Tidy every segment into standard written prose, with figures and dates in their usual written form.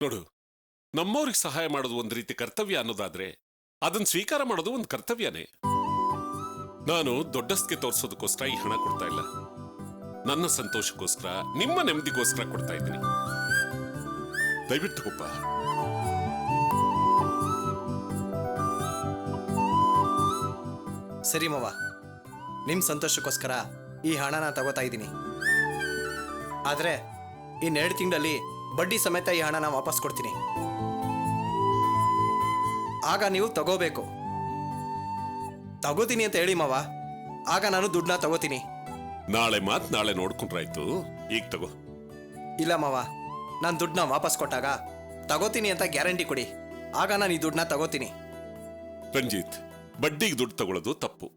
ನೋಡು, ನಮ್ಮವ್ರಿಗೆ ಸಹಾಯ ಮಾಡೋದು ಒಂದು ರೀತಿ ಕರ್ತವ್ಯ ಅನ್ನೋದಾದ್ರೆ ಅದನ್ನ ಸ್ವೀಕಾರ ಮಾಡೋದು ಒಂದು ಕರ್ತವ್ಯನೇ. ನಾನು ದೊಡ್ಡಸ್ಗೆ ತೋರಿಸೋದಕ್ಕೋಸ್ಕರ ಈ ಹಣ ಕೊಡ್ತಾ ಇಲ್ಲ. ನನ್ನ ಸಂತೋಷಕ್ಕೋಸ್ಕರ, ನಿಮ್ಮ ನೆಮ್ಮದಿಗೋಸ್ಕರ ಕೊಡ್ತಾ ಇದ್ದೀನಿ. ದಯವಿಟ್ಟು ತಗೋಪ್ಪ. ಸರಿ ಮವ, ನಿಮ್ ಸಂತೋಷಕ್ಕೋಸ್ಕರ ಈ ಹಣನ ತಗೋತಾ ಇದ್ದೀನಿ. ಆದ್ರೆ ಇನ್ನೆರಡು ತಿಂಗಳಲ್ಲಿ ಬಡ್ಡಿ ಸಮೇತ ಈ ಹಣನ ವಾಪಸ್ ಕೊಡ್ತೀನಿ. ಆಗ ನೀವು ತಗೋಬೇಕು. ತಗೋತೀನಿ ಅಂತ ಹೇಳಿ ಮವ, ಆಗ ನಾನು ದುಡ್ಡನ್ನ ತಗೋತೀನಿ. ನಾಳೆ ನಾಳೆ ನೋಡ್ಕೊಂಡ್ರಾಯ್ತು, ಈಗ ತಗೋ. ಇಲ್ಲ ಮವ, ನಾನು ದುಡ್ಡನ್ನ ವಾಪಸ್ ಕೊಟ್ಟಾಗ ತಗೋತೀನಿ ಅಂತ ಗ್ಯಾರಂಟಿ ಕೊಡಿ, ಆಗ ನಾನು ಈ ದುಡ್ಡನ್ನ ತಗೋತೀನಿ. ರಂಜಿತ್, ಬಡ್ಡಿಗೆ ದುಡ್ಡು ತಗೊಳ್ಳೋದು ತಪ್ಪು.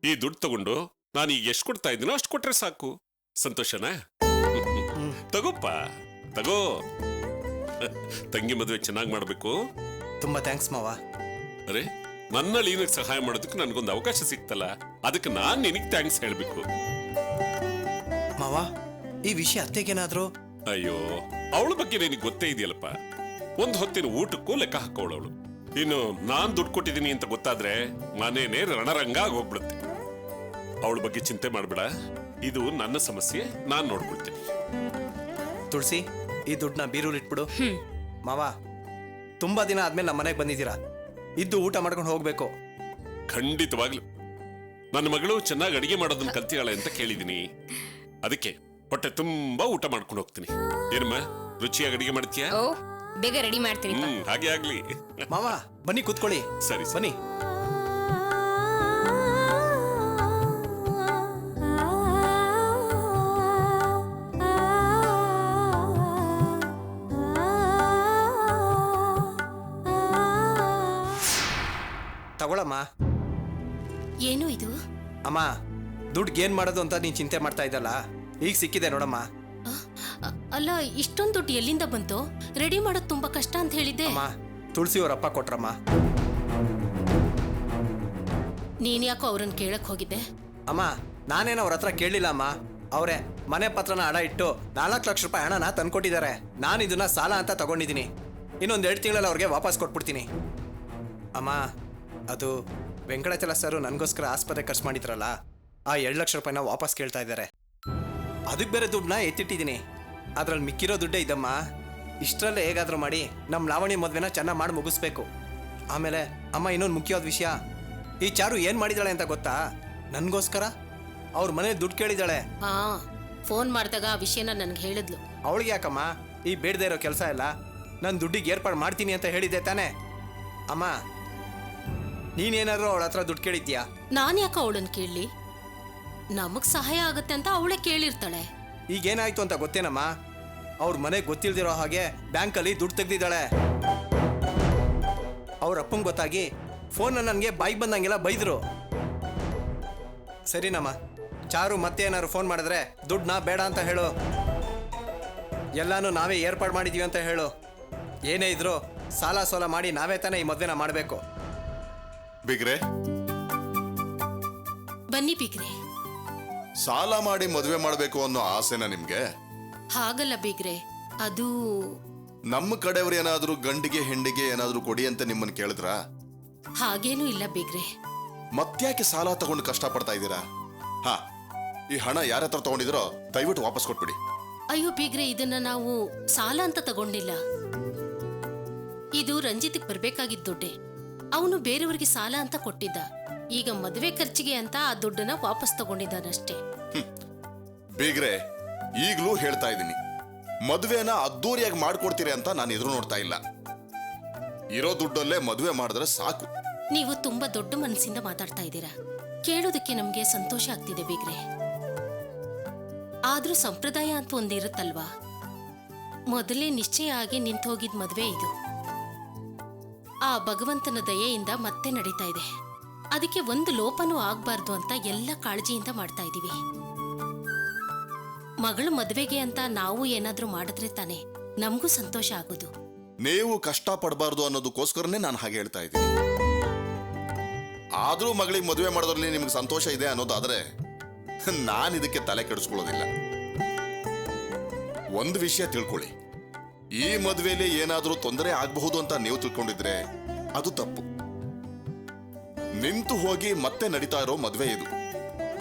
ಈ ದುಡ್ಡು ತಗೊಂಡು ನಾನು ಈಗ ಎಷ್ಟು ಕೊಡ್ತಾ ಇದ್ದೀನೋ ಅಷ್ಟು ಕೊಟ್ರೆ ಸಾಕು. ಸಂತೋಷನಾ? ತಗೋಪ್ಪ, ತಗೋ. ತಂಗಿ ಮದುವೆ ಚೆನ್ನಾಗಿ ಮಾಡ್ಬೇಕು. ತುಂಬಾ ಥ್ಯಾಂಕ್ಸ್ ಮಾವ. ಅರೆ, ನನ್ನ ಲೀನಕ್ಕೆ ಸಹಾಯ ಮಾಡೋದಕ್ಕೆ ನನಗೊಂದು ಅವಕಾಶ ಸಿಕ್ತಲ್ಲ, ಅದಕ್ಕೆ ನಾನ್ ನಿನಗೆ ಥ್ಯಾಂಕ್ಸ್ ಹೇಳ್ಬೇಕು. ಮಾವ, ಈ ವಿಷಯ ಅತ್ತೆಗೇನಾದ್ರು? ಅಯ್ಯೋ, ಅವಳ ಬಗ್ಗೆ ನಿನಗೆ ಗೊತ್ತೇ ಇದೆಯಲ್ಲಪ್ಪ. ಒಂದು ಹೊತ್ತಿನ ಊಟಕ್ಕೂ ಲೆಕ್ಕ ಹಾಕೋಳವಳು. ಇನ್ನು ನಾನ್ ದುಡ್ಡು ಕೊಟ್ಟಿದ್ದೀನಿ ಅಂತ ಗೊತ್ತಾದ್ರೆ ಮನೇನೆ ರಣರಂಗ ಆಗೋಗ್ಬಿಡುತ್ತೆ. ಅವಳ ಬಗ್ಗೆ ಚಿಂತೆ ಮಾಡ್ಬೇಡ, ಇದು ನನ್ನ ಸಮಸ್ಯೆ, ನಾನ್ ನೋಡ್ಕೊಳ್ತೇನೆ. ತುಳಸಿ, ಈ ದುಡ್ಡನ್ನ ಬೀರೂಲ್ ಇಟ್ಬಿಡು. ಮಾವ, ತುಂಬಾ ದಿನ ಆದ್ಮೇಲೆ ನಮ್ಮ ಮನೆಗೆ ಬಂದಿದ್ದೀರಾ, ಇದ್ದು ಊಟ ಮಾಡ್ಕೊಂಡು ಹೋಗ್ಬೇಕು. ಖಂಡಿತವಾಗ್ಲು. ನನ್ನ ಮಗಳು ಚೆನ್ನಾಗಿ ಅಡಿಗೆ ಮಾಡೋದನ್ನ ಕಲ್ತಿಯಾಳೆ ಅಂತ ಕೇಳಿದೀನಿ. ಅದಕ್ಕೆ ಹೊಟ್ಟೆ ತುಂಬಾ ಊಟ ಮಾಡ್ಕೊಂಡು ಹೋಗ್ತೀನಿ. ಏನಮ್ಮ, ರುಚಿಯಾಗಿ ಅಡಿಗೆ ಮಾಡ್ತೀಯಾ? ಓ, ಬೇಗ ರೆಡಿ ಮಾಡ್ತೀನಿ. ಹಾಗೆ ಆಗ್ಲಿ. ಮಾವ, ಬನ್ನಿ ಕೂತ್ಕೊಳ್ಳಿ. ಸರಿ, ಬನ್ನಿ. ತಗೊಳಮ್ಮ. ಏನು ಇದು? ಅಮ್ಮ, ದುಡ್ಡು ಏನ್ ಮಾಡೋದು ಅಂತ ನೀನ್ ಚಿಂತೆ ಮಾಡ್ತಾ ಇದ್ದಲ್ಲ, ಈಗ ಸಿಕ್ಕಿದೆ ನೋಡಮ್ಮ. ಅಲ್ಲ, ಇಷ್ಟೊಂದು ದುಡ್ಡು ಎಲ್ಲಿಂದ ಬಂತು? ರೆಡಿ ಮಾಡೋದು ತುಂಬಾ ಕಷ್ಟ ಅಂತ ಹೇಳಿದ್ದೆ. ಅಮ್ಮ, ತುಳಸಿ ಅವರಪ್ಪ ಕೊಟ್ರಮ್ಮ. ನೀನ್ ಯಾಕೋ ಅವ್ರನ್ನ ಕೇಳಕ್ ಹೋಗಿದ್ದೆ? ಅಮ್ಮ, ನಾನೇನು ಅವ್ರ ಹತ್ರ ಕೇಳಲಿಲ್ಲ ಅಮ್ಮ. ಅವರೇ ಮನೆ ಪತ್ರನ ಅಡ ಇಟ್ಟು 4 ಲಕ್ಷ ರೂಪಾಯಿ ಹಣನ ತಂದ್ಕೊಟ್ಟಿದ್ದಾರೆ. ನಾನು ಇದನ್ನ ಸಾಲ ಅಂತ ತಗೊಂಡಿದ್ದೀನಿ. ಇನ್ನೊಂದು 2 ತಿಂಗಳಲ್ಲಿ ಅವ್ರಿಗೆ ವಾಪಸ್ ಕೊಟ್ಬಿಡ್ತೀನಿ. ಅಮ್ಮ, ಅದು ವೆಂಕಟಾಚಲ ಸರ್ ನನಗೋಸ್ಕರ ಆಸ್ಪತ್ರೆ ಖರ್ಚು ಮಾಡಿದ್ರಲ್ಲ, ಆ 2 ಲಕ್ಷ ರೂಪಾಯಿನ ವಾಪಸ್ ಕೇಳ್ತಾ ಇದ್ದಾರೆ. ಅದಕ್ಕೆ ಬೇರೆ ದುಡ್ಡನ್ನ ಎತ್ತಿಟ್ಟಿದ್ದೀನಿ. ಅದ್ರಲ್ಲಿ ಮಿಕ್ಕಿರೋ ದುಡ್ಡೇ ಇದಮ್ಮ. ಇಷ್ಟರಲ್ಲೇ ಹೇಗಾದ್ರೂ ಮಾಡಿ ನಮ್ಮ ಲಾವಣಿ ಮದುವೆನ ಚೆನ್ನಾಗಿ ಮಾಡಿ ಮುಗಿಸ್ಬೇಕು. ಆಮೇಲೆ ಅಮ್ಮ, ಇನ್ನೊಂದು ಮುಖ್ಯವಾದ ವಿಷಯ, ಈ ಚಾರು ಏನು ಮಾಡಿದಾಳೆ ಅಂತ ಗೊತ್ತಾ? ನನಗೋಸ್ಕರ ಅವ್ರ ಮನೇಲಿ ದುಡ್ಡು ಕೇಳಿದಾಳೆ. ಹಾ, ಫೋನ್ ಮಾಡಿದಾಗ ಆ ವಿಷಯನ ನನ್ಗೆ ಹೇಳಿದ್ಲು. ಅವಳಿಗೆ ಯಾಕಮ್ಮ ಈ ಬೇಡದೇ ಇರೋ ಕೆಲಸ ಎಲ್ಲ? ನಾನು ದುಡ್ಡಿಗೆ ಏರ್ಪಾಡು ಮಾಡ್ತೀನಿ ಅಂತ ಹೇಳಿದ್ದೆ ತಾನೇ ಅಮ್ಮ? ನೀನೇನಾದ್ರು ಅವಳ ಹತ್ರ ದುಡ್ಡು ಕೇಳಿದ್ಯಾ? ನಾನ್ ಯಾಕೆ ಅವಳನ್ನ ಕೇಳಲಿ? ನಮಗ್ ಸಹಾಯ ಆಗತ್ತೆ ಅಂತ ಅವಳೇ ಕೇಳಿರ್ತಾಳೆ. ಈಗೇನಾಯ್ತು ಅಂತ ಗೊತ್ತೇನಮ್ಮ? ಅವ್ರ ಮನೆಗೆ ಗೊತ್ತಿಲ್ದಿರೋ ಹಾಗೆ ಬ್ಯಾಂಕಲ್ಲಿ ದುಡ್ಡು ತೆಗ್ದಿದ್ದಾಳೆ. ಅವ್ರ ಅಪ್ಪಂಗೆ ಗೊತ್ತಾಗಿ ಫೋನ್ನ ನನಗೆ ಬಾಯಿಗೆ ಬಂದಂಗೆಲ್ಲ ಬೈದ್ರು. ಸರಿನಮ್ಮ, ಚಾರು ಮತ್ತೆ ಏನಾದ್ರು ಫೋನ್ ಮಾಡಿದ್ರೆ ದುಡ್ಡನ್ನ ಬೇಡ ಅಂತ ಹೇಳು. ಎಲ್ಲಾನು ನಾವೇ ಏರ್ಪಾಡು ಮಾಡಿದೀವಿ ಅಂತ ಹೇಳು. ಏನೇ ಇದ್ರು ಸಾಲ ಸೋಲ ಮಾಡಿ ನಾವೇ ತಾನೇ ಈ ಮದುವೆನ ಮಾಡಬೇಕು. ಬಿಗ್ರೆ, ಬನ್ನಿ ಬಿಗ್ರೆ. ಸಾಲ ಮಾಡಿ ಮದುವೆ ಮಾಡಬೇಕು ಅನ್ನೋ ಆಸೆನಾ ನಿಮ್ಗೆ? ಹಾಗಲ್ಲ ಬಿಗ್ರೆ, ಅದು ನಮ್ಮ ಕಡೆಯವ್ರು ಏನಾದ್ರೂ ಗಂಡಿಗೆ ಹೆಂಡಿಗೆ ಏನಾದ್ರೂ ಕೊಡಿ ಅಂತ ನಿಮ್ಮನ್ನ ಕೇಳಿದ್ರಾ? ಹಾಗೇನೂ ಇಲ್ಲ ಬಿಗ್ರೆ. ಮತ್ತ್ಯಾಕೆ ಸಾಲ ತಗೊಂಡು ಕಷ್ಟ ಪಡ್ತಾ ಇದ್ದೀರಾ? ಹಾ, ಈ ಹಣ ಯಾರ ಹತ್ರ ತಗೊಂಡಿದ್ರೋ ದಯವಿಟ್ಟು ವಾಪಸ್ ಕೊಟ್ಬಿಡಿ. ಅಯ್ಯೋ ಬಿಗ್ರೆ, ಇದನ್ನ ನಾವು ಸಾಲ ಅಂತ ತಗೊಂಡಿಲ್ಲ. ಇದು ರಂಜಿತ್ಗೆ ಬರ್ಬೇಕಾಗಿದ್ದ ದುಡ್ಡೆ. ಅವನು ಬೇರೆಯವರಿಗೆ ಸಾಲ ಅಂತ ಕೊಟ್ಟಿದ್ದ. ಈಗ ಮದುವೆ ಖರ್ಚಿಗೆ ಅಂತ ಆ ದುಡ್ಡನ್ನ ವಾಪಸ್ ತಗೊಂಡಿದ್ದಾನಷ್ಟೇ. ಬೀಗ್ರೆ, ಈಗಲೂ ಹೇಳ್ತಾ ಇದ್ದೀನಿ, ಮದುವೆನ ಅದ್ದೂರಿಯಾಗಿ ಮಾಡ್ಕೊಡ್ತೀರಿ ಅಂತ ನಾನು ಎದುರು ನೋಡ್ತಾ ಇಲ್ಲ. ಇರೋ ದುಡ್ಡಲ್ಲೇ ಮದುವೆ ಮಾಡಿದ್ರೆ ಸಾಕು. ನೀವು ತುಂಬಾ ದೊಡ್ಡ ಮನಸ್ಸಿಂದ ಮಾತಾಡ್ತಾ ಇದ್ದೀರಾ. ಕೇಳೋದಕ್ಕೆ ನಮ್ಗೆ ಸಂತೋಷ ಆಗ್ತಿದೆ ಬಿಗ್ರೆ. ಆದ್ರೂ ಸಂಪ್ರದಾಯ ಅಂತ ಒಂದಿರುತ್ತಲ್ವಾ? ಮೊದಲೇ ನಿಶ್ಚಯ ಆಗಿ ನಿಂತು ಹೋಗಿದ್ ಮದ್ವೆ ಇದು. ಆ ಭಗವಂತನ ದಯೆಯಿಂದ ಮತ್ತೆ ನಡೀತಾ ಇದೆ. ಅದಕ್ಕೆ ಒಂದು ಲೋಪನೂ ಆಗ್ಬಾರ್ದು ಅಂತ ಎಲ್ಲ ಕಾಳಜಿಯಿಂದ ಮಾಡ್ತಾ ಇದೀವಿ. ಮಗಳು ಮದ್ವೆಗೆ ಅಂತ ನಾವು ಏನಾದ್ರೂ ಮಾಡಿದ್ರೆ ತಾನೆ ನಮಗೂ ಸಂತೋಷ ಆಗೋದು. ನೀವು ಕಷ್ಟ ಪಡಬಾರ್ದು ಅನ್ನೋದಕ್ಕೋಸ್ಕರನೇ ನಾನು ಹಾಗೆ ಹೇಳ್ತಾ ಇದ್ದೀನಿ. ಆದ್ರೂ ಮಗಳಿಗೆ ಮದುವೆ ಮಾಡೋದ್ರಲ್ಲಿ ನಿಮ್ಗೆ ಸಂತೋಷ ಇದೆ ಅನ್ನೋದಾದ್ರೆ ನಾನು ಇದಕ್ಕೆ ತಲೆ ಕೆಡಿಸ್ಕೊಳ್ಳೋದಿಲ್ಲ. ಒಂದು ವಿಷಯ ತಿಳ್ಕೊಳ್ಳಿ, ಈ ಮದುವೆಯಲ್ಲಿ ಏನಾದ್ರೂ ತೊಂದರೆ ಆಗಬಹುದು ಅಂತ ನೀವು ತಿಳ್ಕೊಂಡಿದ್ರೆ ಅದು ತಪ್ಪು. ನಿಂತು ಹೋಗಿ ಮತ್ತೆ ನಡೀತಾ ಇರೋ ಮದುವೆ ಇದು.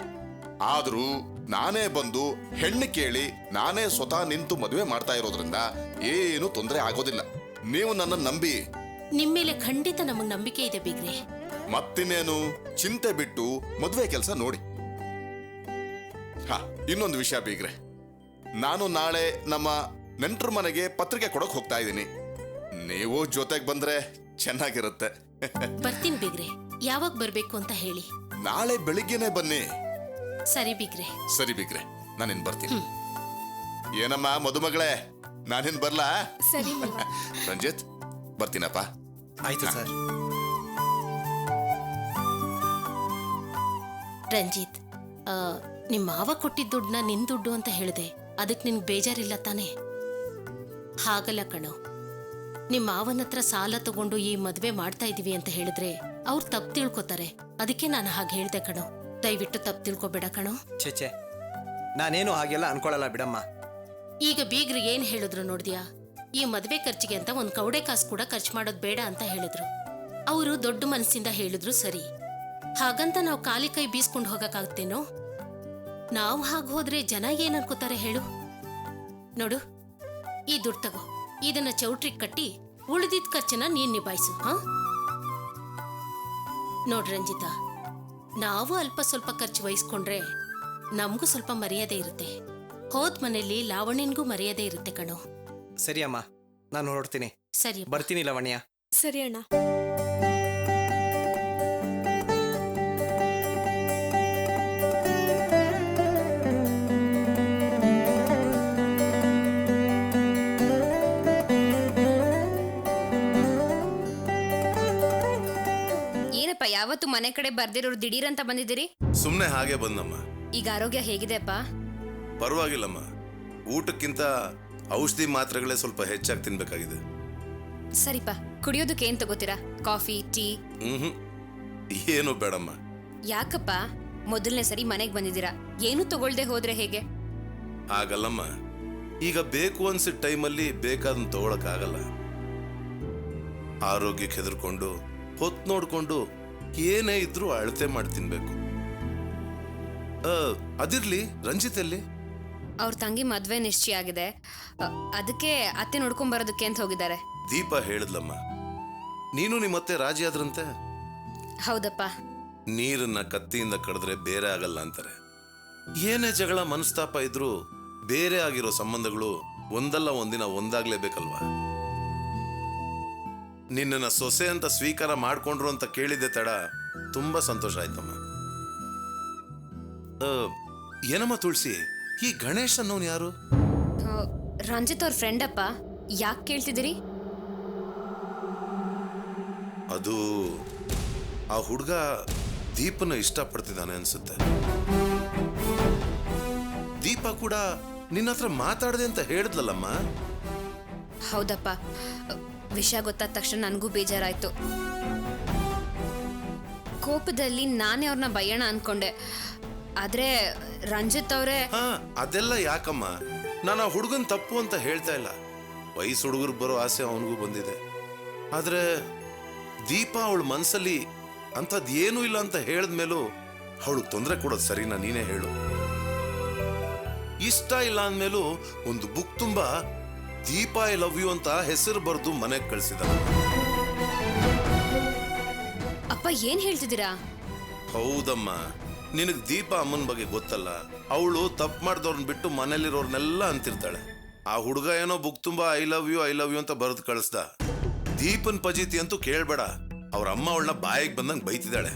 ಆದ್ರೂ ನಾನೇ ಬಂದು ಹೆಣ್ಣು ಕೇಳಿ ನಾನೇ ಸ್ವತಃ ನಿಂತು ಮದುವೆ ಮಾಡ್ತಾ ಇರೋದ್ರಿಂದ ಏನು ತೊಂದರೆ ಆಗೋದಿಲ್ಲ. ನೀವು ನನ್ನ ನಂಬಿ. ನಿಮ್ಮೇಲೆ ಖಂಡಿತ ನಮಗ್ ನಂಬಿಕೆ ಇದೆ ಬೀಗ್ರೆ. ಮತ್ತಿನ್ನೇನು, ಚಿಂತೆ ಬಿಟ್ಟು ಮದುವೆ ಕೆಲಸ ನೋಡಿ. ಇನ್ನೊಂದು ವಿಷಯ ಬೀಗ್ರೆ, ನಾನು ನಾಳೆ ನಮ್ಮ ನೆಂಟರ ಮನೆಗೆ ಪತ್ರಿಕೆ ಕೊಡಕ್ ಹೋಗ್ತಾ ಇದ್ದೀನಿ. ನೀವು ಜೊತೆಗೆ ಬಂದ್ರೆ ಚೆನ್ನಾಗಿರುತ್ತೆ. ಬರ್ತೀನಿ ಬೀಗ್ರೆ. ಯಾವಾಗ ಬರ್ಬೇಕು ಅಂತ ಹೇಳಿ. ನಾಳೆ ಬೆಳಿಗ್ಗೆನೆ ಬನ್ನಿ. ಸರಿ ಬೀಗ್ರೆ. ಸರಿ ಬೀಗ್ರೆ, ನಾನಿನ್ ಬರ್ತೀನಿ. ಏನಮ್ಮ ಮದುಮಗಳೇ, ನಾನಿನ್ ಬರ್ಲಾ? ಸರಿ ರಂಜಿತ್, ಬರ್ತೀನಪ್ಪ. ಆಯ್ತು ಸರ್. ರಂಜಿತ್, ನಿಮ್ಮ ಮಾವ ಕೊಟ್ಟಿದ್ದ ದುಡ್ಡನ್ನ ನಿನ್ ದುಡ್ಡು ಅಂತ ಹೇಳಿದೆ. ಅದಕ್ಕೆ ನಿನ್ಗೆ ಬೇಜಾರಿಲ್ಲ ತಾನೇ? ಹಾಗಲ್ಲ ಕಣೋ. ನಿಮ್ಮ ಮಾವನ ಹತ್ರ ಸಾಲ ತಗೊಂಡು ಈ ಮದ್ವೆ ಮಾಡ್ತಾ ಇದೀವಿ ಅಂತ ಹೇಳಿದ್ರೆ ಅವ್ರು ತಪ್ಪು ತಿಳ್ಕೊತಾರೆ. ಅದಕ್ಕೆ ನಾನು ಹಾಗೆ ಹೇಳ್ದೆ ಕಣೋ. ದಯವಿಟ್ಟು ತಪ್ಪು ತಿಳ್ಕೊಬೇಡ ಕಣೋ. ಛೇ, ನಾನೇನು ಹಾಗೆಲ್ಲ ಅನ್ಕೊಳಲ್ಲ ಬಿಡಮ್ಮ. ಈಗ ಬೀಗ್ರು ಏನ್ ಹೇಳಿದ್ರು ನೋಡ್ದ್ಯಾ? ಈ ಮದ್ವೆ ಖರ್ಚಿಗೆ ಅಂತ ಒಂದ್ ಕೌಡೆ ಕಾಸು ಕೂಡ ಖರ್ಚು ಮಾಡೋದ್ ಬೇಡ ಅಂತ ಹೇಳಿದ್ರು. ಅವರು ದೊಡ್ಡ ಮನಸ್ಸಿಂದ ಹೇಳಿದ್ರು ಸರಿ. ಹಾಗಂತ ನಾವು ಖಾಲಿ ಕೈ ಬೀಸ್ಕೊಂಡು ಹೋಗಕ್ಕಾಗ್ತೇನೋ? ನಾವು ಹಾಗೆ ಹೋದ್ರೆ ಜನ ಏನ್ ಅನ್ಕೋತಾರೆ ಹೇಳು? ನೋಡು, ಈ ದುಡ್ಡು ತಗೋ. ಇದನ್ನ ಚೌಟ್ರಿಗೆ ಕಟ್ಟಿ ಉಳಿದಿದ್ದ ಖರ್ಚನ್ನ ನೀನ್ ನಿಭಾಯಿಸು. ನೋಡ್ ರಂಜಿತಾ, ನಾವು ಅಲ್ಪ ಸ್ವಲ್ಪ ಖರ್ಚು ವಹಿಸ್ಕೊಂಡ್ರೆ ನಮಗೂ ಸ್ವಲ್ಪ ಮರ್ಯಾದೆ ಇರುತ್ತೆ. ಹೋದ್ ಮನೇಲಿ ಲಾವಣ್ಯನ್ಗೂ ಮರ್ಯಾದೆ ಇರುತ್ತೆ ಕಣೋ. ಸರಿ ಅಮ್ಮ, ನಾನು ಹೊರಡ್ತೀನಿ. ಸರಿ, ಬರ್ತೀನಿ ಲಾವಣ್ಯ. ಸರಿ ಅಣ್ಣ. ಏನಪ್ಪ, ಯಾವತ್ತು ಮನೆ ಕಡೆ ಬರ್ದಿರೋರು ದಿಢೀರ್ ಅಂತ ಬಂದಿದ್ದೀರಿ? ಸುಮ್ನೆ ಹಾಗೆ ಬಂದಮ್ಮ. ಈಗ ಆರೋಗ್ಯ ಹೇಗಿದೆಪ್ಪ? ಪರವಾಗಿಲ್ಲಮ್ಮ. ಊಟಕ್ಕಿಂತ ಔಷಧಿ ಮಾತ್ರೆಗಳೇ ಸ್ವಲ್ಪ ಹೆಚ್ಚಾಗಿ ತಿನ್ಬೇಕಾಗಿದೆ. ಸರಿಪ್ಪ, ಕುಡಿಯೋದಕ್ಕೆ ಏನ್ ತಗೋತೀರಾ? Coffee, tea? ಏನು ಬೇಡಮ್ಮ. ಯಾಕಪ್ಪ, ಮೊದಲನೇ ಸರಿ ಮನೆಗೆ ಬಂದಿದ್ದೀರಾ, ಏನು ತಗೊಳ್ದೆ ಹೋದ್ರೆ ಹೇಗೆ? ಆಗಲ್ಲಮ್ಮ. ಈಗ ಬೇಕು ಅನ್ಸಿದ ಟೈಮಲ್ಲಿ ಬೇಕಾದನ್ನ ತಗೊಳಕ್ಕಾಗಲ್ಲ. ಆರೋಗ್ಯಕ್ಕೆ ಹೆದರ್ಕೊಂಡು ಹೊತ್ತು ನೋಡ್ಕೊಂಡು ಏನೇ ಇದ್ರೂ ಅಳತೆ ಮಾಡಿ ತಿನ್ಬೇಕು. ಅದಿರ್ಲಿ, ರಂಜಿತ್ ಎಲ್ಲಿ? ಅವ್ರ ತಂಗಿ ಮದ್ವೆ ನಿಶ್ಚಯ ಆಗಿದೆ. ಅದಕ್ಕೆ ಅತ್ತೆ ನೋಡ್ಕೊಂಡ್ ಬರೋದಕ್ಕೆ ಅಂತ ಹೋಗಿದ್ದಾರೆ. ದೀಪ ಹೇಳಿದ್ಲಮ್ಮ, ನೀನು ನಿಮ್ಮತ್ತೆ ರಾಜಿ ಆದ್ರಂತೆ. ಹೌದಪ್ಪ. ನೀರನ್ನ ಕತ್ತಿಯಿಂದ ಕಡಿದ್ರೆ ಬೇರೆ ಆಗಲ್ಲ ಅಂತಾರೆ. ಏನೇ ಜಗಳ ಮನಸ್ತಾಪ ಇದ್ರೂ ಬೇರೆ ಆಗಿರೋ ಸಂಬಂಧಗಳು ಒಂದಲ್ಲ ಒಂದಿನ ಒಂದಾಗ್ಲೇಬೇಕಲ್ವಾ? ನಿನ್ನನ್ನ ಸೊಸೆ ಅಂತ ಸ್ವೀಕಾರ ಮಾಡ್ಕೊಂಡ್ರು ಅಂತ ಕೇಳಿದ್ದೆ ತಡ ತುಂಬಾ ಸಂತೋಷ ಆಯ್ತಮ್ಮ. ಏನಮ್ಮ ತುಳಸಿ, ಈ ಗಣೇಶ್ ಅನ್ನೋನು ಯಾರು? ರಂಜಿತ್ ಅವ್ರ ಫ್ರೆಂಡ್ ಅಪ್ಪ. ಯಾಕೆ ಕೇಳ್ತಿದ್ದೀರಿ? ಅದು ಆ ಹುಡುಗ ದೀಪನ ಇಷ್ಟಪಡ್ತಿದ್ದಾನೆ ಅನ್ಸುತ್ತೆ. ದೀಪ ಕೂಡ ನಿನ್ನ ಹತ್ರ ಮಾತಾಡದೆ ಅಂತ ಹೇಳಿದ್ಲಲ್ಲಮ್ಮ. ಹೌದಪ್ಪ. ವಿಷಯ ಗೊತ್ತಾದ ತಕ್ಷಣ ನನಗೂ ಬೇಜಾರಾಯ್ತು. ಕೋಪದಲ್ಲಿ ನಾನೇ ಅವ್ರನ್ನ ಬಯ್ಯೋಣ ಅನ್ಕೊಂಡೆ. ಆದ್ರೆ ರಂಜಿತ್ ಅವರೇ. ಅದೆಲ್ಲ ಯಾಕಮ್ಮ? ನಾನು ಆ ಹುಡುಗನ್ ತಪ್ಪು ಅಂತ ಹೇಳ್ತಾ ಇಲ್ಲ. ವಯಸ್ಸು ಹುಡುಗರು ಬರೋ ಆಸೆ ಅವನಿಗೂ ಬಂದಿದೆ. ಆದ್ರೆ ದೀಪ ಅವಳ ಮನ್ಸಲ್ಲಿ ಅಂಥದ್ದು ಏನೂ ಇಲ್ಲ ಅಂತ ಹೇಳಿದ್ಮೇಲೂ ಅವಳಿಗೆ ತೊಂದರೆ ಕೊಡೋದು ಸರಿನಾ? ನೀನೇ ಹೇಳು. ಇಷ್ಟ ಇಲ್ಲ ಅಂದ್ಮೇಲೂ ಒಂದು ಬುಕ್ ತುಂಬಾ ದೀಪ ಐ ಲವ್ ಯು ಅಂತ ಹೆಸರು ಬರೆದು ಮನೆಗೆ ಕಳಿಸಿದ. ಅಪ್ಪ, ಏನ್ ಹೇಳ್ತಿದ್ದೀರಾ? ಹೌದಮ್ಮ, ನಿನಗ್ ದೀಪ ಅಮ್ಮನ ಬಗ್ಗೆ ಗೊತ್ತಲ್ಲ. ಅವಳು ತಪ್ಪು ಮಾಡ್ದವ್ರನ್ನ ಬಿಟ್ಟು ಮನೇಲಿರೋರ್ನೆಲ್ಲ ಅಂತಿರ್ತಾಳೆ. ಆ ಹುಡುಗ ಏನೋ ಬುಕ್ ತುಂಬಾ ಐ ಲವ್ ಯು ಅಂತ ಬರೆದು ಕಳಿಸ್ದ. ದೀಪನ್ ಪಜೀತಿ ಅಂತೂ ಕೇಳ್ಬೇಡ. ಅವ್ರ ಅಮ್ಮ ಅವಳನ್ನ ಬಾಯಿಗೆ ಬಂದಂಗೆ ಬೈತಿದ್ದಾಳೆ.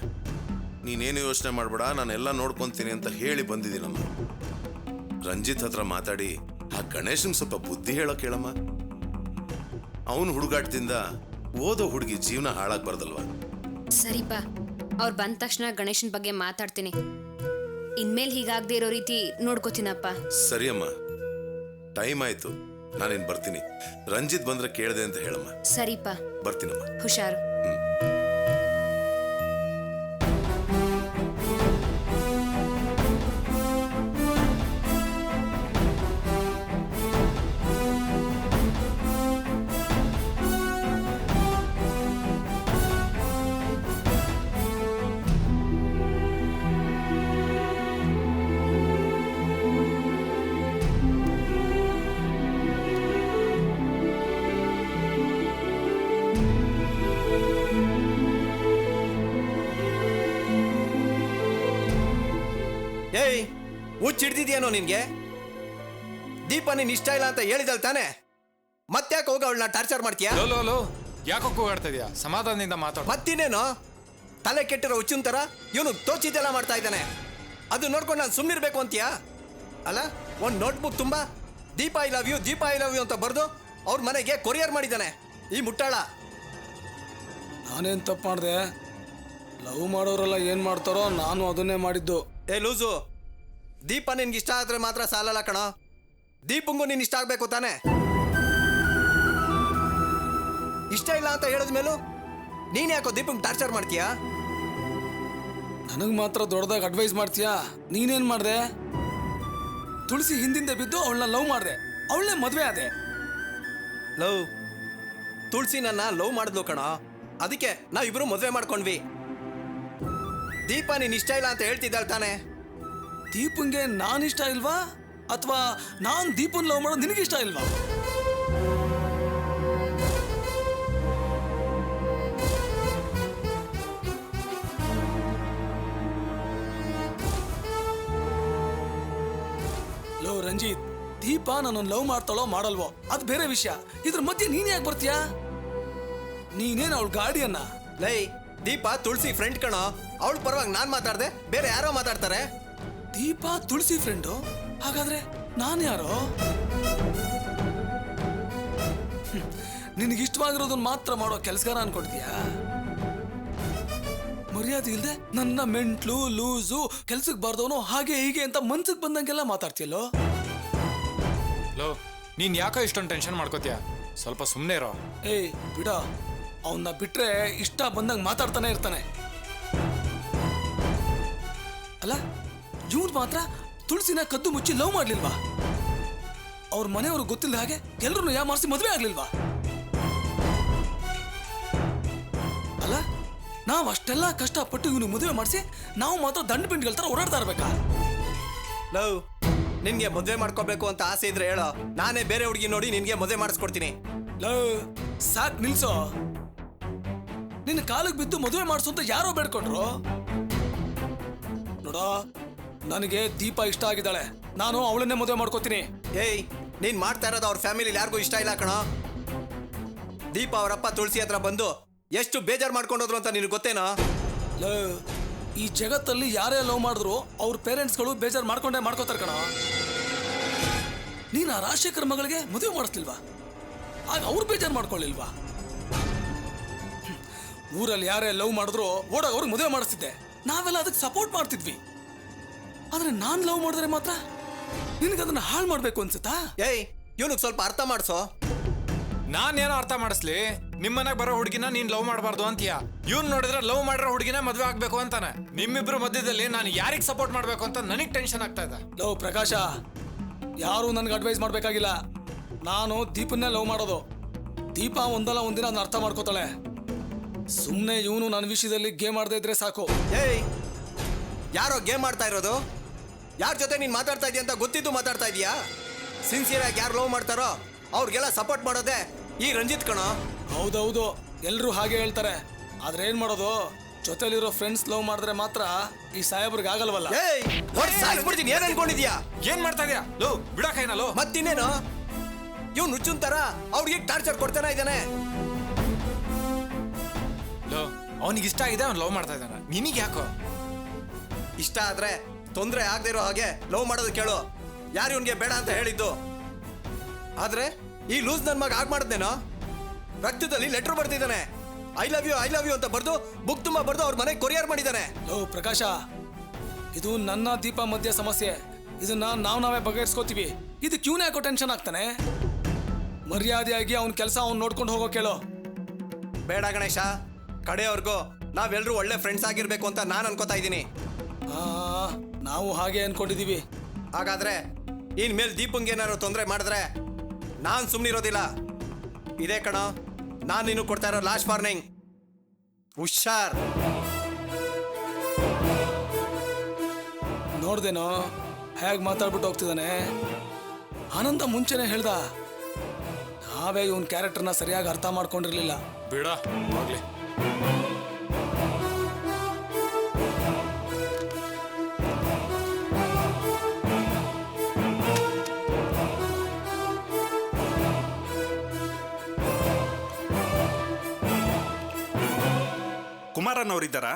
ನೀನೇನು ಯೋಚನೆ ಮಾಡ್ಬೇಡ, ನಾನೆಲ್ಲ ನೋಡ್ಕೊಂತೀನಿ ಅಂತ ಹೇಳಿ ಬಂದಿದ್ದೀನಮ್ಮ. ರಂಜಿತ್ ಹತ್ರ ಮಾತಾಡಿ ಆ ಗಣೇಶನ್ ಸ್ವಲ್ಪ ಬುದ್ಧಿ ಹೇಳೋಕ್ ಹೇಳಮ್ಮ. ಅವನ ಹುಡುಗಾಟದಿಂದ ಓದೋ ಹುಡುಗಿ ಜೀವನ ಹಾಳಾಗ್ಬಾರ್ದಲ್ವಾ? ಸರಿಪಾ, ಅವ್ರು ಬಂದ ತಕ್ಷಣ ಗಣೇಶನ್ ಬಗ್ಗೆ ಮಾತಾಡ್ತೀನಿ. ಇನ್ಮೇಲೆ ಹೀಗಾಗದೆ ಇರೋ ರೀತಿ ನೋಡ್ಕೋತೀನಪ್ಪ. ಸರಿ ಅಮ್ಮ, ಟೈಮ್ ಆಯ್ತು, ನಾನೇನ್ ಬರ್ತೀನಿ. ರಂಜಿತ್ ಬಂದ್ರೆ ಕೇಳಿದೆ ಅಂತ ಹೇಳಮ್ಮ. ಸರಿಪಾ, ಬರ್ತೀನಮ್ಮ. ಹುಷಾರು. ಹುಚ್ಚಿಡ್ದಿದ್ಯೇನೋ ನಿನ್ಗೆ? ದೀಪ ನೀನ್ ಇಷ್ಟ ಇಲ್ಲ ಅಂತ ಹೇಳಿದಲ್ ತಾನೆ, ಮತ್ತ್ಯಾಕೆ ಹೋಗಿ ಅವಳನ್ನ ಟಾರ್ಚರ್ ಮಾಡ್ತೀಯಾ? ಲೋ ಯಾಕೋ ಕೂಗಾಡ್ತಾ ಇದೀಯಾ? ಸಮಾಧಾನದಿಂದ ಮಾತಾಡ. ಮತ್ತಿನ್ನೇನು ತಲೆ ಕೆಟ್ಟಿರೋ ಹುಚ್ಚಿನ ಥರ ಇವನು ತೋಚಿದ್ದೆಲ್ಲ ಮಾಡ್ತಾ ಇದ್ದಾನೆ. ಅದು ನೋಡ್ಕೊಂಡು ನಾನು ಸುಮ್ಮನಿರ್ಬೇಕು ಅಂತೀಯಾ? ಅಲ್ಲ, ಒಂದು ನೋಟ್ಬುಕ್ ತುಂಬ Deepa I love you Deepa I love you ಅಂತ ಬರೆದು ಅವ್ರ ಮನೆಗೆ ಕೊರಿಯರ್ ಮಾಡಿದ್ದಾನೆ ಈ ಮುಟ್ಟಾಳ. ನಾನೇನು ತಪ್ಪು ಮಾಡಿದೆ? ಲವ್ ಮಾಡೋರೆಲ್ಲ ಏನು ಮಾಡ್ತಾರೋ ನಾನು ಅದನ್ನೇ ಮಾಡಿದ್ದು. ಏ ಲೂಸು, ದೀಪ ನಿನ್ಗೆ ಇಷ್ಟ ಆದ್ರೆ ಮಾತ್ರ ಸಾಲಲ್ಲ ಕಣ, ದೀಪಂಗೂ ನೀನು ಇಷ್ಟ ಆಗ್ಬೇಕು ತಾನೆ. ಇಷ್ಟ ಇಲ್ಲ ಅಂತ ಹೇಳಿದ್ಮೇಲೂ ನೀನ್ ಯಾಕೋ ದೀಪಂಗ್ ಟಾರ್ಚರ್ ಮಾಡ್ತೀಯಾ? ನನಗೆ ಮಾತ್ರ ದೊಡ್ಡದಾಗಿ ಅಡ್ವೈಸ್ ಮಾಡ್ತೀಯಾ? ನೀನೇನು ಮಾಡಿದೆ? ತುಳಸಿ ಹಿಂದಿಂದ ಬಿದ್ದು ಅವಳನ್ನ ಲವ್ ಮಾಡಿದೆ, ಅವಳನ್ನೇ ಮದುವೆ ಆದೆ. ಲವ್ ತುಳಸಿ ನನ್ನ ಲವ್ ಮಾಡಿದ್ಲು ಕಣ, ಅದಕ್ಕೆ ನಾವಿಬ್ರು ಮದುವೆ ಮಾಡ್ಕೊಂಡ್ವಿ. ದೀಪ ನೀನ್ ಇಷ್ಟ ಇಲ್ಲ ಅಂತ ಹೇಳ್ತಿದ್ದಾಳೆ ತಾನೆ. ದೀಪಂಗೆ ನಾನು ಇಷ್ಟ ಇಲ್ವಾ ಅಥವಾ ನಾನು ದೀಪನ್ ಲವ್ ಮಾಡೋದು ನಿನಗೆ ಇಷ್ಟ ಇಲ್ವಾ? ಲೋ ರಂಜಿತ್, ದೀಪ ನನ್ನನ್ನು ಲವ್ ಮಾಡ್ತಾಳೋ ಮಾಡಲ್ವೋ ಅದು ಬೇರೆ ವಿಷಯ. ಇದ್ರ ಮಧ್ಯೆ ನೀನ್ ಯಾಕೆ ಬರ್ತೀಯಾ? ನೀನೇನು ಅವಳ ಗಾಡಿಯನ್ನ? ಲೈ, ದೀಪ ತುಳಸಿ ಫ್ರೆಂಡ್ ಕಣ, ಅವಳ ಪರವಾಗಿ ನಾನ್ ಮಾತಾಡ್ದೆ, ಬೇರೆ ಯಾರೋ ಮಾತಾಡ್ತಾರೆ. ದೀಪ ತುಳಸಿ ಫ್ರೆಂಡು? ಹಾಗಾದ್ರೆ ನಾನು ಯಾರೋ? ನಿನಗೆ ಇಷ್ಟವಾಗಿರೋದನ್ನ ಮಾತ್ರ ಮಾಡೋ ಕೆಲಸಗಾರ ಅನ್ಕೊಡ್ತೀಯಾ? ಮರ್ಯಾದೆ ಇಲ್ದೆ ನನ್ನ ಮೆಂಟ್ಲು ಲೂಸು ಕೆಲ್ಸಕ್ಕೆ ಬಾರ್ದವನು ಹಾಗೆ ಹೀಗೆ ಅಂತ ಮನ್ಸಿಗೆ ಬಂದಂಗೆಲ್ಲ ಮಾತಾಡ್ತೀಯಲ್ಲೋ. ಲೋ, ನೀನ್ ಯಾಕೋ ಇಷ್ಟೊಂದು ಟೆನ್ಷನ್ ಮಾಡ್ಕೋತೀಯ? ಸ್ವಲ್ಪ ಸುಮ್ಮನೆ ಇರೋ. ಏಯ್ ಬಿಡ, ಅವನ್ನ ಬಿಟ್ರೆ ಇಷ್ಟ ಬಂದಂಗೆ ಮಾತಾಡ್ತಾನೆ ಇರ್ತಾನೆ. ಅಲ್ಲ, ಇವ್ರು ಮಾತ್ರ ತುಳಸಿನ ಕದ್ದು ಮುಚ್ಚಿ ಲವ್ ಮಾಡ್ಲಿಲ್ವಾ? ಅವ್ರ ಮನೆಯವ್ರಿಗೆ ಗೊತ್ತಿಲ್ಲ ಹಾಗೆ ಎಲ್ರನ್ನು ಯಾಮಾರಿಸಿ ಮದುವೆ ಆಗ್ಲಿಲ್ವಾ? ಅಲ್ಲ, ನಾವು ಅಷ್ಟೆಲ್ಲ ಕಷ್ಟಪಟ್ಟು ಇವನು ಮದುವೆ ಮಾಡಿಸಿ ನಾವು ಮಾತ್ರ ದಂಡ ಪಿಂಡಿಗಳ ತರ ಓಡಾಡ್ತಾ ಇರ್ಬೇಕಾ? ಲವ್, ನಿನ್ಗೆ ಮದುವೆ ಮಾಡ್ಕೋಬೇಕು ಅಂತ ಆಸೆ ಇದ್ರೆ ಹೇಳೋ, ನಾನೇ ಬೇರೆ ಹುಡುಗಿ ನೋಡಿ ನಿನ್ಗೆ ಮದುವೆ ಮಾಡಿಸ್ಕೊಡ್ತೀನಿ. ಲವ್ ಸಾಕ್ ನಿಲ್ಸೋ. ನಿನ್ನ ಕಾಲಿಗೆ ಬಿದ್ದು ಮದುವೆ ಮಾಡಿಸು ಅಂತ ಯಾರೋ ಬೇಡ್ಕೊಂಡ್ರು. ನೋಡೋ, ನನಗೆ ದೀಪ ಇಷ್ಟ ಆಗಿದ್ದಾಳೆ, ನಾನು ಅವಳನ್ನೇ ಮದುವೆ ಮಾಡ್ಕೋತೀನಿ. ಏಯ್, ನೀನ್ ಮಾಡ್ತಾ ಇರೋದು ಅವ್ರ ಫ್ಯಾಮಿಲಿ ಯಾರಿಗೂ ಇಷ್ಟ ಇಲ್ಲ ಕಣ. ದೀಪ ಅವರಪ್ಪ ತುಳಸಿ ಹತ್ರ ಬಂದು ಎಷ್ಟು ಬೇಜಾರು ಮಾಡ್ಕೊಂಡೋದ್ರು ಅಂತ ನಿನಗೆ ಗೊತ್ತೇನೋ? ಲವ್, ಈ ಜಗತ್ತಲ್ಲಿ ಯಾರೇ ಲವ್ ಮಾಡಿದ್ರು ಅವ್ರ ಪೇರೆಂಟ್ಸ್ಗಳು ಬೇಜಾರು ಮಾಡ್ಕೊಂಡೇ ಮಾಡ್ಕೋತಾರೆ ಕಣ. ನೀನು ಆ ರಾಜಶೇಖರ್ ಮಗಳಿಗೆ ಮದುವೆ ಮಾಡಿಸ್ಲಿಲ್ವಾ? ಆಗ ಅವ್ರು ಬೇಜಾರು ಮಾಡ್ಕೊಳ್ಳಿಲ್ವಾ? ಊರಲ್ಲಿ ಯಾರೇ ಲವ್ ಮಾಡಿದ್ರು ಓಡಾಗ ಅವ್ರಿಗೆ ಮದುವೆ ಮಾಡಿಸ್ತಿದ್ದೆ, ನಾವೆಲ್ಲ ಅದಕ್ಕೆ ಸಪೋರ್ಟ್ ಮಾಡ್ತಿದ್ವಿ. ಆದ್ರೆ ನಾನು ಲವ್ ಮಾಡಿದ್ರೆ ಮಾತ್ರ ನಿನಗದನ್ನ ಹಾಳು ಮಾಡ್ಬೇಕು ಅನ್ಸುತ್ತಾ? ಏಯ್, ಇವನಿಗೆ ಸ್ವಲ್ಪ ಅರ್ಥ ಮಾಡಿಸೋ. ನಾನೇನೋ ಅರ್ಥ ಮಾಡಿಸ್ಲಿ? ನಿಮ್ಮನೆಗೆ ಬರೋ ಹುಡುಗಿನ ನೀನ್ ಲವ್ ಮಾಡಬಾರ್ದು ಅಂತೀಯ. ಇವ್ನು ನೋಡಿದ್ರೆ ಲವ್ ಮಾಡಿರೋ ಹುಡುಗಿನ ಮದುವೆ ಆಗ್ಬೇಕು ಅಂತಾನೆ. ನಿಮ್ಮಿಬ್ರು ಮಧ್ಯದಲ್ಲಿ ನಾನು ಯಾರಿಗೆ ಸಪೋರ್ಟ್ ಮಾಡ್ಬೇಕು ಅಂತ ನನಗೆ ಟೆನ್ಷನ್ ಆಗ್ತಾ ಇದೆ. ಲವ್ ಪ್ರಕಾಶ, ಯಾರು ನನ್ಗೆ ಅಡ್ವೈಸ್ ಮಾಡ್ಬೇಕಾಗಿಲ್ಲ. ನಾನು ದೀಪನ್ನೇ ಲವ್ ಮಾಡೋದು. ದೀಪ ಒಂದಲ್ಲ ಒಂದಿನ ಅದನ್ನ ಅರ್ಥ ಮಾಡ್ಕೋತಾಳೆ. ಸುಮ್ಮನೆ ಇವನು ನನ್ನ ವಿಷಯದಲ್ಲಿ ಗೇಮ್ ಆಡದೇ ಇದ್ರೆ ಸಾಕು. ಏಯ್, ಯಾರೋ ಗೇಮ್ ಮಾಡ್ತಾ ಇರೋದು? ಯಾರ ಜೊತೆ ನೀನ್ ಮಾತಾಡ್ತಾ ಇದೀಯ ಅಂತ ಗೊತ್ತಿದ್ದು ಮಾತಾಡ್ತಾ ಇದೀಯಾ? ಸಿನ್ಸಿಯರ್ ಆಗಿ ಯಾರು ಲವ್ ಮಾಡ್ತಾರೋ ಅವ್ರಿಗೆಲ್ಲ ಸಪೋರ್ಟ್ ಮಾಡೋದೆ ಈ ರಂಜಿತ್ ಕಣ. ಹೌದೌದು, ಎಲ್ರು ಹಾಗೆ ಹೇಳ್ತಾರೆ. ಆದ್ರೆ ಏನ್ ಮಾಡೋದು, ಜೊತೆಲಿರೋ ಫ್ರೆಂಡ್ಸ್ ಲವ್ ಮಾಡಿದ್ರೆ ಮಾತ್ರ ಈ ಸಾಹೇಬ್ರಿಗೆ ಆಗಲ್ವಲ್ಲ. ಏಯ್, ಸಾಯಿಸ್ಬಿಡ್ತೀನಿ, ಏನ್ ಅನ್ಕೊಂಡಿದ್ಯಾ? ಏನ್ ಮಾಡ್ತಾ ಇದೀಯಾ? ಲೋ ಬಿಡಕೈನ ಲೋ. ಮತ್ತಿನ್ನೇನು, ಇವ್ ನುಚ್ಚುನ್ ತರ ಅವ್ರಿಗೆ ಟಾರ್ಚರ್ ಕೊಡ್ತಾನೆ ಇದ್ದಾನೆ. ಲೋ, ಅವನಿಗೆ ಇಷ್ಟ ಆಗಿದೆ, ಅವ್ನು ಲವ್ ಮಾಡ್ತಾ ಇದ್ದಾನೆ. ನಿನಗೆ ಯಾಕೋ? ಇಷ್ಟ ಆದ್ರೆ ತೊಂದ್ರೆ ಆಗದೆ ಇರೋ ಹಾಗೆ ಲವ್ ಮಾಡೋದು ಕೇಳು. ಯಾರು ಇವನ್ಗೆ ಬೇಡ ಅಂತ ಹೇಳಿದ್ದು? ಆದ್ರೆ ಈ ಲೂಸ್ ನನ್ ಮಗ ಆಗ್ ಮಾಡಿದ್ನೇನೋ? ರಕ್ತದಲ್ಲಿ ಲೆಟರ್ ಬರ್ತಿದ್ದಾನೆ, ಐ ಲವ್ ಯು ಅಂತ ಬರ್ದು ಬುಕ್ ತುಂಬಾ ಬರ್ದು ಅವ್ರ ಮನೆಗೆ ಕೊರಿಯರ್ ಮಾಡಿದ್ದಾನೆ. ಲವ್ ಪ್ರಕಾಶ, ಇದು ನನ್ನ ದೀಪ ಮಧ್ಯ ಸಮಸ್ಯೆ. ಇದನ್ನ ನಾವೇ ಬಗೆಹರಿಸ್ಕೋತೀವಿ. ಇದಕ್ಕೆ ಇವನೇ ಯಾಕೋ ಟೆನ್ಷನ್ ಆಗ್ತಾನೆ? ಮರ್ಯಾದೆಯಾಗಿ ಅವ್ನ ಕೆಲಸ ಅವ್ನು ನೋಡ್ಕೊಂಡು ಹೋಗೋ ಕೇಳೋ. ಬೇಡ ಗಣೇಶ, ಕಡೆಯವ್ರಿಗೂ ನಾವೆಲ್ಲರೂ ಒಳ್ಳೆ ಫ್ರೆಂಡ್ಸ್ ಆಗಿರ್ಬೇಕು ಅಂತ ನಾನು ಅನ್ಕೋತಾ ಇದ್ದೀನಿ. ನಾವು ಹಾಗೆ ಅನ್ಕೊಂಡಿದೀವಿ. ಹಾಗಾದ್ರೆ ಇನ್ಮೇಲೆ ದೀಪಂಗೆ ಏನಾದ್ರು ತೊಂದರೆ ಮಾಡಿದ್ರೆ ನಾನು ಸುಮ್ಮನಿರೋದಿಲ್ಲ. ಇದೇ ಕಣ ನಾನು ನೀನು ಕೊಡ್ತಾ ಇರೋ ಲಾಸ್ಟ್ ವಾರ್ನಿಂಗ್. ಹುಷಾರ್. ನೋಡ್ದೇನೋ ಹೇಗ್ ಮಾತಾಡ್ಬಿಟ್ಟು ಹೋಗ್ತಿದ್ದಾನೆ. ಆನಂದ ಮುಂಚೆನೆ ಹೇಳ್ದ, ನಾವೇ ಇವನ್ ಕ್ಯಾರೆಕ್ಟರ್ನ ಸರಿಯಾಗಿ ಅರ್ಥ ಮಾಡ್ಕೊಂಡಿರ್ಲಿಲ್ಲ. ಬಿಡ ಹೋಗ್ಲಿ. ಹೆಸರಿನವ್ರಿದ್ದಾರ?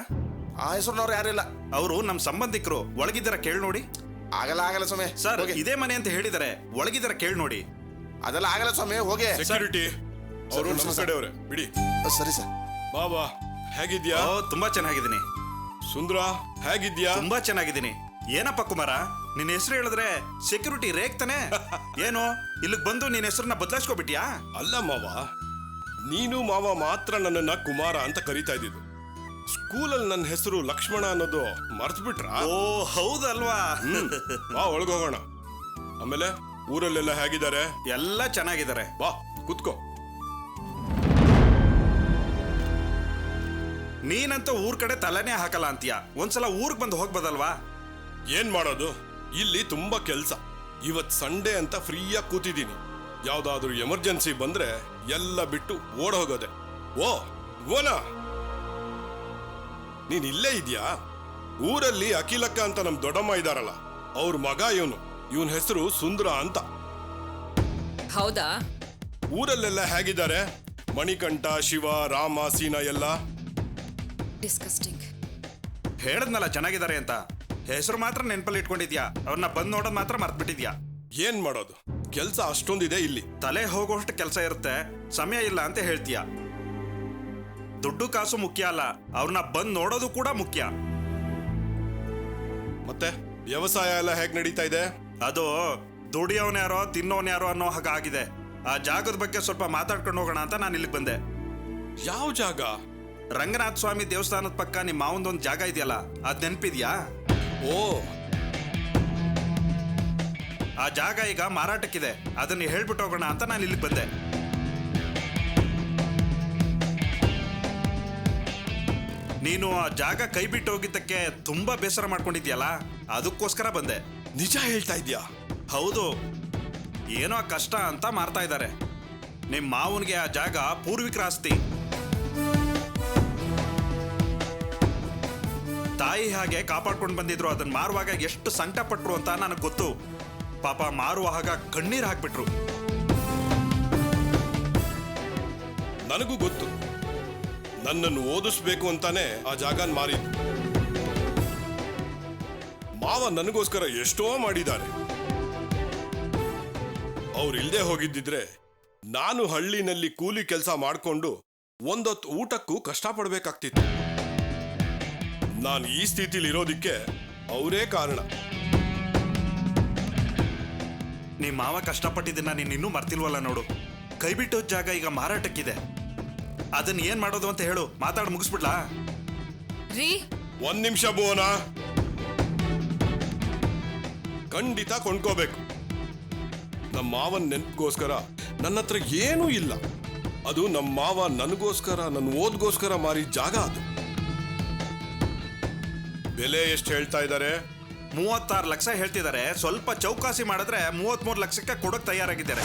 ಆ ಹೆಸರಿನವ್ರು ಯಾರಿಲ್ಲ. ಅವರು ನಮ್ಮ ಸಂಬಂಧಿಕರು. ಒಳಗಿದ್ದಾರ ಕೇಳಿ ನೋಡಿ. ಆಗಲ್ಲ ಸ್ವಾಮಿ. ಸರ್ ಹೋಗಿ. ಇದೇ ಮನೆ ಅಂತ ಹೇಳಿದ್ದಾರೆ, ಒಳಗಿದ್ದಾರ ಕೇಳಿ ನೋಡಿ. ಅದೆಲ್ಲ ಆಗಲ್ಲ ಸ್ವಾಮಿ, ಹೋಗಿ. ಸೆಕ್ಯೂರಿಟಿ ಅವರು ನಮ್ಮ ಕಡೆಯವ್ರೆ, ಬಿಡಿ. ಸರಿ ಸರ್. ಬಾಬಾ ಹೇಗಿದ್ಯಾ? ಓ, ತುಂಬಾ ಚೆನ್ನಾಗಿದ್ದೀನಿ. ಸುಂದ್ರ ಹೇಗಿದ್ಯಾ? ತುಂಬಾ ಚೆನ್ನಾಗಿದ್ದೀನಿ. ಏನಪ್ಪ ಕುಮಾರ, ನಿನ್ನ ಹೆಸರು ಹೇಳಿದ್ರೆ ಸೆಕ್ಯೂರಿಟಿ ರೇಗ್ತಾನೆ. ಏನು ಇಲ್ಲಿಗೆ ಬಂದು ನಿನ್ನ ಹೆಸರನ್ನ ಬದಲಾಯಿಸ್ಕೊಬಿಟ್ಯಾ? ಅಲ್ಲ ಮಾವ, ನೀನು ಮಾವ ಮಾತ್ರ ನನ್ನನ್ನ ಕುಮಾರ ಅಂತ ಕರೀತಾ ಇದ್ದಿದ್ದು. ಸ್ಕೂಲಲ್ಲಿ ನನ್ನ ಹೆಸರು ಲಕ್ಷ್ಮಣ ಅನ್ನೋದು ಮರ್ತು ಬಿಟ್ರಾ? ಓ ಹೌದಲ್ವಾ. ಬಾ ಒಳಗೋಗೋಣ. ಆಮೇಲೆ ಊರಲ್ಲೆಲ್ಲ ಹೇಗಿದ್ದಾರೆ? ಎಲ್ಲ ಚೆನ್ನಾಗಿದ್ದಾರೆ. ಬಾ ಕುತ್ಕೋ. ನೀನಂತ ಊರ್ ಕಡೆ ತಲೆನೇ ಹಾಕಲ್ಲ ಅಂತೀಯ. ಒಂದ್ಸಲ ಊರ್ಗ್ ಬಂದು ಹೋಗ್ಬೋದಲ್ವಾ? ಏನ್ ಮಾಡೋದು, ಇಲ್ಲಿ ತುಂಬಾ ಕೆಲ್ಸ. ಇವತ್ ಸಂಡೇ ಅಂತ ಫ್ರೀಯಾಗಿ ಕೂತಿದ್ದೀನಿ. ಯಾವ್ದಾದ್ರು ಎಮರ್ಜೆನ್ಸಿ ಬಂದ್ರೆ ಎಲ್ಲ ಬಿಟ್ಟು ಓಡ್ ಹೋಗೋದೆ. ಓ ಓನಾ, ನೀನ್ ಇಲ್ಲೇ ಇದ್ಯಾ? ಊರಲ್ಲಿ ಅಖಿಲಕ್ಕ ಅಂತ ನಮ್ ದೊಡ್ಡಮ್ಮ ಇದಾರಲ್ಲ, ಅವ್ರ ಮಗ ಇವನ್ ಹೆಸರು ಸುಂದ್ರ ಅಂತ. ಹೌದಾ? ಊರಲ್ಲೆಲ್ಲ ಹೇಗಿದ್ದಾರೆ? ಮಣಿಕಂಠ, ಶಿವ, ರಾಮ, ಸೀನಾ ಎಲ್ಲ? ಡಿಸ್ಕಸ್ಟಿಂಗ್. ಹೇಳದ್ನಲ್ಲ ಚೆನ್ನಾಗಿದ್ದಾರೆ ಅಂತ. ಹೆಸರು ಮಾತ್ರ ನೆನ್ಪಲ್ಲಿ ಇಟ್ಕೊಂಡಿದ್ಯಾ, ಅವ್ರನ್ನ ಬಂದ್ ನೋಡೋದ್ ಮಾತ್ರ ಮರ್ತ್ಬಿಟ್ಟಿದ್ಯಾ. ಏನ್ ಮಾಡೋದು, ಕೆಲ್ಸ ಅಷ್ಟೊಂದಿದೆ ಇಲ್ಲಿ. ತಲೆ ಹೋಗೋಷ್ಟು ಕೆಲಸ ಇರುತ್ತೆ, ಸಮಯ ಇಲ್ಲ ಅಂತ ಹೇಳ್ತೀಯ. ದುಡ್ಡು ಕಾಸು ಮುಖ್ಯ ಅಲ್ಲ, ಅವ್ರನ್ನ ಬಂದ್ ನೋಡೋದು ಕೂಡ ಮುಖ್ಯ. ಮತ್ತೆ ವ್ಯವಸಾಯ ಎಲ್ಲ ಹೇಗ್ ನಡೀತಾ ಇದೆ? ಅದು ದುಡಿಯೋನ್ಯಾರೋ ತಿನ್ನೋನ್ಯಾರೋ ಅನ್ನೋ ಹಾಗಾಗಿದೆ. ಆ ಜಾಗದ ಬಗ್ಗೆ ಸ್ವಲ್ಪ ಮಾತಾಡ್ಕೊಂಡು ಹೋಗೋಣ ಅಂತ ನಾನು ಇಲ್ಲಿಗೆ ಬಂದೆ. ಯಾವ ಜಾಗ? ರಂಗನಾಥ ಸ್ವಾಮಿ ದೇವಸ್ಥಾನದ ಪಕ್ಕ ನಿಮ್ಮ ಮಾವಂದೊಂದು ಜಾಗ ಇದೆಯಲ್ಲ, ಅದ್ ನೆನ್ಪಿದ್ಯಾ? ಓ, ಆ ಜಾಗ ಈಗ ಮಾರಾಟಕ್ಕಿದೆ. ಅದನ್ನ ಹೇಳ್ಬಿಟ್ಟು ಹೋಗೋಣ ಅಂತ ನಾನು ಇಲ್ಲಿಗೆ ಬಂದೆ. ನೀನು ಆ ಜಾಗ ಕೈ ಬಿಟ್ಟು ಹೋಗಿದ್ದಕ್ಕೆ ತುಂಬಾ ಬೇಸರ ಮಾಡ್ಕೊಂಡಿದ್ಯಲ್ಲ, ಅದಕ್ಕೋಸ್ಕರ ಬಂದೆ. ನಿಜ ಹೇಳ್ತಾ ಇದ್ಯಾ? ಹೌದು, ಏನೋ ಕಷ್ಟ ಅಂತ ಮಾರ್ತಾ ಇದ್ದಾರೆ. ನಿಮ್ಮ ಮಾವನಿಗೆ ಆ ಜಾಗ ಪೂರ್ವಿಕರ ಆಸ್ತಿ. ತಾಯಿ ಹಾಗೆ ಕಾಪಾಡ್ಕೊಂಡು ಬಂದಿದ್ರು. ಅದನ್ನ ಮಾರುವಾಗ ಎಷ್ಟು ಸಂಕಟ ಪಟ್ರು ಅಂತ ನನಗೆ ಗೊತ್ತು. ಪಾಪ ಮಾರುವಾಗ ಕಣ್ಣೀರು ಹಾಕ್ಬಿಟ್ರು. ನನಗೂ ಗೊತ್ತು, ನನ್ನನ್ನು ಓದಿಸ್ಬೇಕು ಅಂತಾನೆ ಆ ಜಾಗನ್ ಮಾರಿದ್ದು. ಮಾವ ನನಗೋಸ್ಕರ ಎಷ್ಟೋ ಮಾಡಿದ್ದಾರೆ. ಅವ್ರಿಲ್ದೆ ಹೋಗಿದ್ದಿದ್ರೆ ನಾನು ಹಳ್ಳಿನಲ್ಲಿ ಕೂಲಿ ಕೆಲಸ ಮಾಡಿಕೊಂಡು ಒಂದೊತ್ತು ಊಟಕ್ಕೂ ಕಷ್ಟಪಡ್ಬೇಕಾಗ್ತಿತ್ತು. ನಾನು ಈ ಸ್ಥಿತಿಲಿ ಇರೋದಿಕ್ಕೆ ಅವರೇ ಕಾರಣ. ನಿಮ್ಮ ಮಾವ ಕಷ್ಟಪಟ್ಟಿದ್ದನ್ನ ನೀನು ಇನ್ನೂ ಮರ್ತಿಲ್ವಲ್ಲ ನೋಡು. ಕೈ ಬಿಟ್ಟೋ ಜಾಗ ಈಗ ಮಾರಾಟಕ್ಕಿದೆ. ಅದನ್ನ ಏನ್ ಮಾಡೋದು ಅಂತ ಹೇಳು, ಮಾತಾಡಿ ಮುಗಿಸ್ಬಿಡ್ಲಾ? ರೀ, ಒಂದ್ ನಿಮಿಷ ಭುವನ, ಖಂಡಿತ ಕೊಂಡ್ಕೋಬೇಕು. ನಮ್ಮ ಮಾವನ್ ನೆನಪಿಗೋಸ್ಕರ ನನ್ನ ಹತ್ರ ಏನೂ ಇಲ್ಲ. ಅದು ನಮ್ಮ ಮಾವ ನನಗೋಸ್ಕರ, ನನ್ನ ಓದ್ಗೋಸ್ಕರ ಮಾರಿದ ಜಾಗ. ಅದು ಬೆಲೆ ಎಷ್ಟು ಹೇಳ್ತಾ ಇದ್ದಾರೆ? 36 ಲಕ್ಷ ಹೇಳ್ತಿದ್ದಾರೆ. ಸ್ವಲ್ಪ ಚೌಕಾಸಿ ಮಾಡಿದ್ರೆ 33 ಲಕ್ಷಕ್ಕೆ ಕೊಡೋಕ್ ತಯಾರಾಗಿದ್ದಾರೆ.